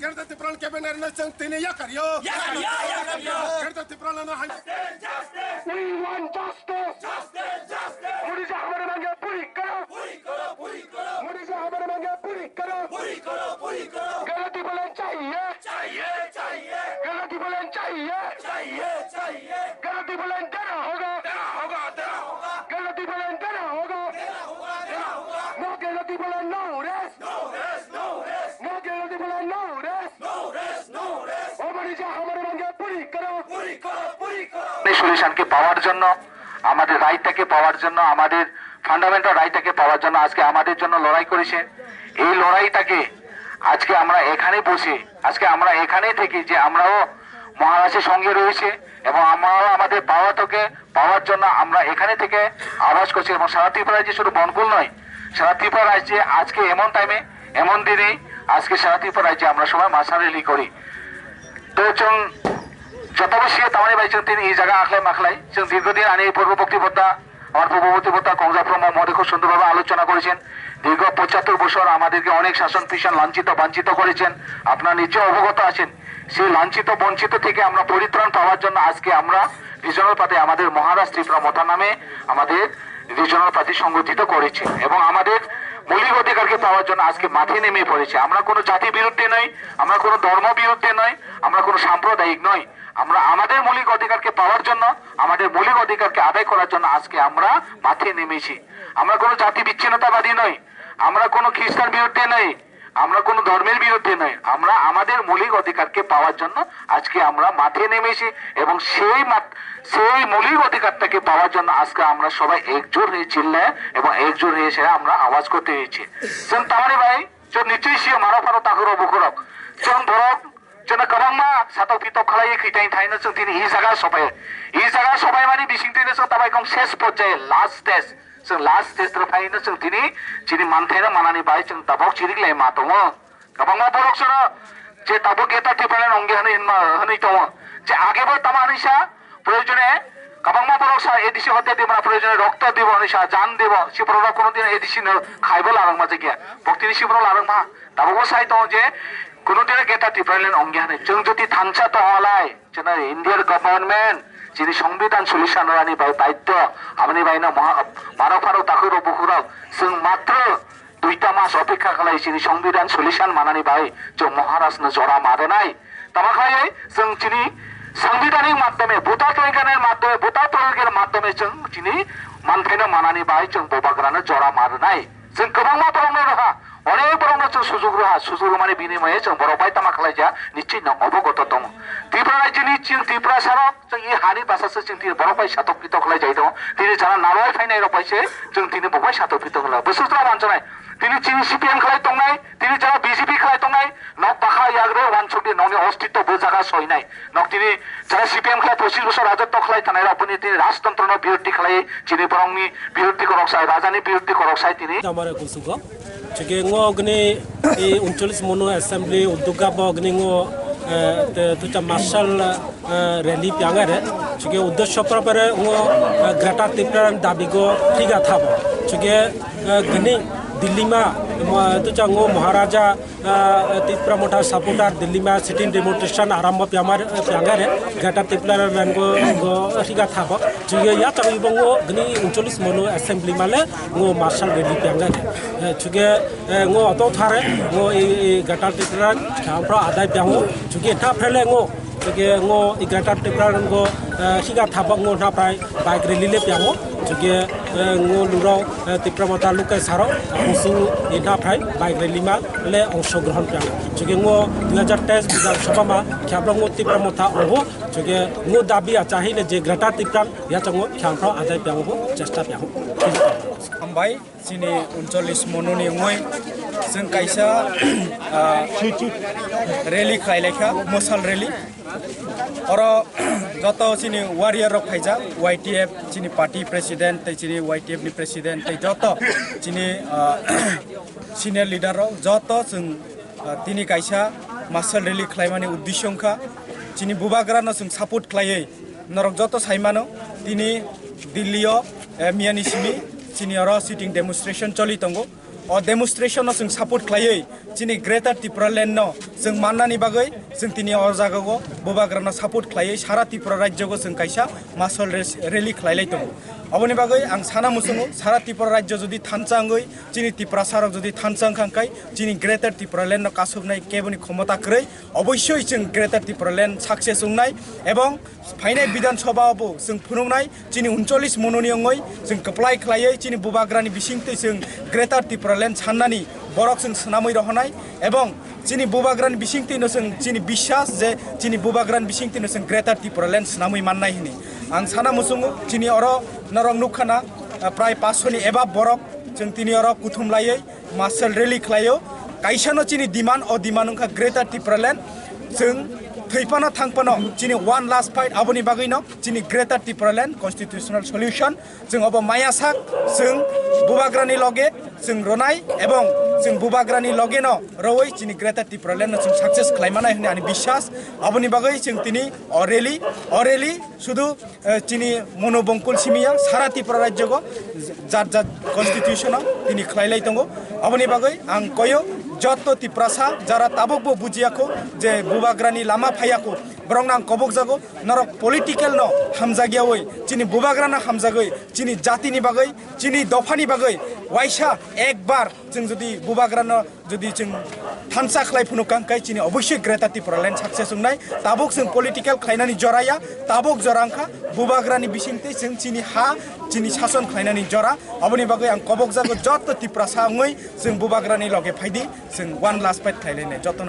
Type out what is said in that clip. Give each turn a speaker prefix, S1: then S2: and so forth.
S1: Gerda Tipran Cabinet Nation Tini Yakario. Gerda Tipran and Justice! We want justice! Justice! Justice! Mudija Hamara Manga Puri Karo! Puri Karo! Puri Karo! Mudija Hamara Manga Puri Karo! Puri Karo! Puri Karo! Gerda Tipran Chahiye! Chahiye! Chahiye! Gerda Tipran Chahiye! Chahiye! Chahiye! Gerda Tipran Dera Hoga! Dera Hoga! Dera Hoga! Gerda Tipran Dera Hoga! Dera Hoga! Dera Hoga! No Gerda Tipran no rest! No rest! No rest! No Gerda Tipran no rest! No rest! No rest! O Mudija Hamara Manga Puri Karo! Puri Karo! Puri Karo!
S2: সলিউশনকে পাওয়ার জন্য আমাদের রাইটটাকে পাওয়ার জন্য আমাদের fundamental রাইটটাকে পাওয়ার জন্য আজকে আমাদের জন্য লড়াই করেছে এই লড়াইটাকে আজকে আমরা এখানে বসে আজকে আমরা এখানে থেকে যে আমরাও মহারাষ্ট্রের সঙ্গে রয়েছে এবং আমরাও আমাদের পাওয়াটাকে পাওয়ার জন্য আমরা এখানে থেকে আওয়াজ করছি এবং সারা ত্রিপুরা রাজ্যে শুধু বনকুল নয় সারা ত্রিপুরা রাজ্যে আজকে এমন টাইমে এমন দিনে আজকে সারা ত্রিপুরা রাজ্যে আমরা সবাই মার্শাল র্যালি করি তো যত বেশি তামানি ভাই তিনি এই জায়গা আখলাই মাখলাই দীর্ঘদিন আনি পূর্ববর্তী বক্তা আমার পূর্ববর্তী বক্তা কংজাফ্রম মহোদয় খুব সুন্দরভাবে আলোচনা করেছেন দীর্ঘ ৭৫ বছর আমাদেরকে অনেক শাসন পিছন লাঞ্ছিত বাঞ্ছিত করেছেন আপনারা নিশ্চয় অবগত আছেন সেই লাঞ্ছিত বঞ্চিত থেকে আমরা পরিত্রাণ পাওয়ার জন্য আজকে আমরা রিজনাল পার্টি আমাদের মহারাষ্ট্র ত্রিপুরা মথা নামে আমাদের রিজনাল পার্টি সংগঠিত করেছে এবং আমাদের মৌলিক অধিকারকে পাওয়ার জন্য আজকে মাঠে নেমে পড়েছে আমরা কোনো জাতি বিরুদ্ধে নই আমরা কোনো ধর্ম বিরুদ্ধে নয় আমরা কোনো সাম্প্রদায়িক নই আমরা আমাদের মৌলিক অধিকারকে পাওয়ার জন্য আমাদের মৌলিক অধিকারকে আদায় করার জন্য আজকে আমরা মাঠে নেমেছি আমরা কোনো জাতি বিচ্ছিন্নতাবাদী নই আমরা কোনো খ্রিস্টান বিরুদ্ধে নই আমরা কোনো ধর্মের বিরুদ্ধে নই আমরা আমাদের মৌলিক অধিকারকে পাওয়ার জন্য আজকে আমরা মাঠে নেমেছি এবং সেই মৌলিক অধিকারটাকে পাওয়ার জন্য আজকে আমরা সবাই একজোট হয়ে চিল্লায় এবং একজোট হয়ে সেটা আমরা আওয়াজ করতে হয়েছি তামানি ভাই নিশ্চয়ই সে মারো ফারো তাকর বুকুরক ধরক जोंना गोबांमा साथौ पिथक खालायो खैथायनि थाहैनो जों दिनै इ जागा सबाय माने बिसिंथिनो जों दाबायखौ शेष पर्याय लास्ट स्टेज जों लास्ट स्टेज फायनो जों दिनै जिनि मानथायना मानानि बाय जों दाबाव चिरिगलाय मा दङ गोबांमा बरकसनो जे दाबो गेटा टिपाने नंगे हनै दङ जे आगेबो तामानिसा प्रयोजने गोबांमा बरकसा एडिसि हते दिबा प्रयोजने रक्त দিব নিসা জান দিব সিপ্ররা কোনদিন এডিসি খাইবো লারংমা জায়গা ভক্তিनि सिप्रो लारंमा दाबो साइ दङ जे কোনোদিন গেটা টিপাইলেন অঙ্গে হানে जों যদি থানসা তহলাই যেন ইন্ডিয়ার গভর্নমেন্ট যিনি সংবিধান সলিউশন রানি বাই দায়িত্ব আমনি বাইনা মারো ফারো তাকুরো বুকুরাও जों মাত্র 2টা মাস অপেক্ষা খালাই যিনি সংবিধান সলিউশন মানানি বাই जों মহারাষ্ট্র জরা মারে নাই তামাখাই जों যিনি সাংবিধানিক মাধ্যমে ভোটার প্রয়োগের মাধ্যমে जों যিনি মানথাইনা মানানি বাই जों ববাগ্রানো জরা মারে নাই जों गोबांमा बरंनो रहा অনেক বরংনো जों সুযোগ মানে বিনিময়ে जों বরবাই তামা খালাইजा নিশ্চয় অবগত দङ ত্রিপুরা রাজ্যनि ত্রিপুরা সারক जों इ हानि भाषासो जों बरबाय साथक पिथक खालायजाय दङ दिनै जाना नारवाय फायनाय रबायसे जों दिनै बबाय साथक पिथक खालाय बोसोरफ्रा मानसनाय दिनै चिनि सिपिएम खालाय दंनाय दिनै जाना बिजेपि खालाय दंनाय नक बाखा याग्रे वानसुदि ननि अस्तित्व बोजागा सयनाय नक दिनै जाना सिपिएम खालाय 25 বছর রাজত্ব খাलाय थानाय रावफोरनि दिनै राजतन्त्रनि बिरुद्धि खालाय चिनि बरंनि बिरुद्धि करकसाय राजानि बिरुद्धि करकसाय दिनै
S3: আমারে কুসুগো चुके अग्नि 39 मनो असेंबली उद्योगा अग्नि तुझा मार्शल रैली प्यांगे चुके उद्देश्य पर ग्रेटर टिप्रा दाबी को ठीक था चुके गनी दिल्ली में तुझा महाराजा टिप्रा मोटा सपोर्टर दिल्ली में सिटिंग डेमोन्स्ट्रेशन आरम्भ प्यांगे ग्रेटर टिप्रा को ठीक था चुके या चाबी गनी 39 मनो असेंबली माले मार्शल रैली प्यांगे चुके अतो थारे ग्रेटर टिप्रा आदाय प्यांगो चुके था फ्रेले चुके ग्रेटर टिप्रा ठीक था प्राय बाइक रैली ले प्यांगो चुके लुराव टिप्रा मता लुके सारो कुसु इना फ्राय बाइक रैली मा ले अंशग्रहण प्यांगो चुके 2023 विधानसभा मा ख्याब्रंगो टिप्रा मता ओहो चुके दाबी चाहिए जे ग्रेटर टिप्रा या चंगो ख्याफ्रा आदाय प्यांगो चेष्टा प्यांगो
S4: हामबाय चिनि 39 मननि जों कायसा रैली खालायलेखा मसाल रैली और जत चिनि वारियर फाइजा YTF चिनि पार्टी प्रेसिडेंट चिनि YTF नि प्रेसिडेंट जत चिनि सिनियर लीडर जत जों तिनि कायसा मार्शल रैली खालायमानि उद्देश्यखा चिनि बुबाग्रानो जों सापोर्ट खालायै नरक जत साइमानो तिनि दिल्लीयाव मियानिसिमि चिनि सिटिंग डेमोन्स्ट्रेशन चलि दङ और डेमोन्स्ट्रेशन जों सापोर्ट खालायै चिनी ग्रेटर त्रिपुरा लैंड नो जों माननानि बागै जों दिनै अजागाव बुबाग्रानो सापर्ट खालायै सारा त्रिपुरा राज्यखौ जों कायसा मासल रेली खालायलाय दं अबनि बागै आं साना मुसुङो सारा त्रिपुरा राज्य जुदि थानचाङै चिनी त्रिपुरा साराव जुदि थानचां खांखाय चिनी ग्रेटर त्रिपुरा लैंड नो कासबनाय केबनि क्षमता क्रై अबश्य जों ग्रेटर त्रिपुरा लैंड सक्सेस उंनाय एवं फाइनाय विधानसभाबो जों फुनुंनाय चिनी 39 मननि अंगै जों एप्लाइ खालायै चिनी बुबाग्रानि बिसिंथै जों ग्रेटर त्रिपुरा लैंड साननानि बरक जों सनामै रहनाय एवं चिनी बुबाग्रानि बिसिंथैनो जों चिनी विश्वास जे चिनी बुबाग्रानि बिसिंथैनो जों ग्रेटर त्रिपुरा लैंड सनामै माननाय हिनि आं साना मुसुङो चिनी अर नरं नुखाना प्राय 500 नि एबा बरक जों तिनी अर कुथुमलायै मार्शल रेली खालायो कायसानो चिनी डिमान्ड अ डिमान्ड उनखा ग्रेटर त्रिपुरा लैंड जों थैफाना थांफानो चिनी वन लास्ट फाइट आबनि बागैनो चिनी greater Tripura land constitutional solution जों अब मायासाक जों बुबाग्रानि लगे जों रनाय एवं जों बुबाग्रानि लगे न रवै चिनी ग्रेटर त्रिपुरा लैंड जों सक्सेस खालायमानाय होनना आंनि विश्वास आबनि बागै जों तिनी अरेली शुधु चिनी मनोबंकुल सिमिया सारा त्रिपुरा राज्यको जात कन्स्टिट्यूशन तिनी खालायलाय दङ आबनि बागै आं कयो जत्तो त्रिपुरासा जारा ताबकबो बुजियाखौ जे बुबाग्रानि लामा फायाखौ ब्रंनां कबक जागो नरक पलिटिकल न हामजागियावै चिनी बुबाग्राना हामजागै चिनी जातिनि बागै चिनी दफानि बागै वाइसा एक बार जों जुदि बुबाग्रानो जुदि जों थानसा खालायफुनो कांकाय चिनी अबश्य ग्रेटर त्रिपुरा लैंड सक्सेस उंनाय ताबक जों पलिटिकल खालायनानै जराया ताबक जरांखा बुबाग्रानि बिसिंथै जों चिनी हा चिनी शासन खालायनानै जरा अबनि बागै आं कबक जागो जत्तो त्रिपुरासा अंगै जों बुबाग्रानि लगे फायदि जों वन लास्ट फाइट खालायलायनाय जत्तो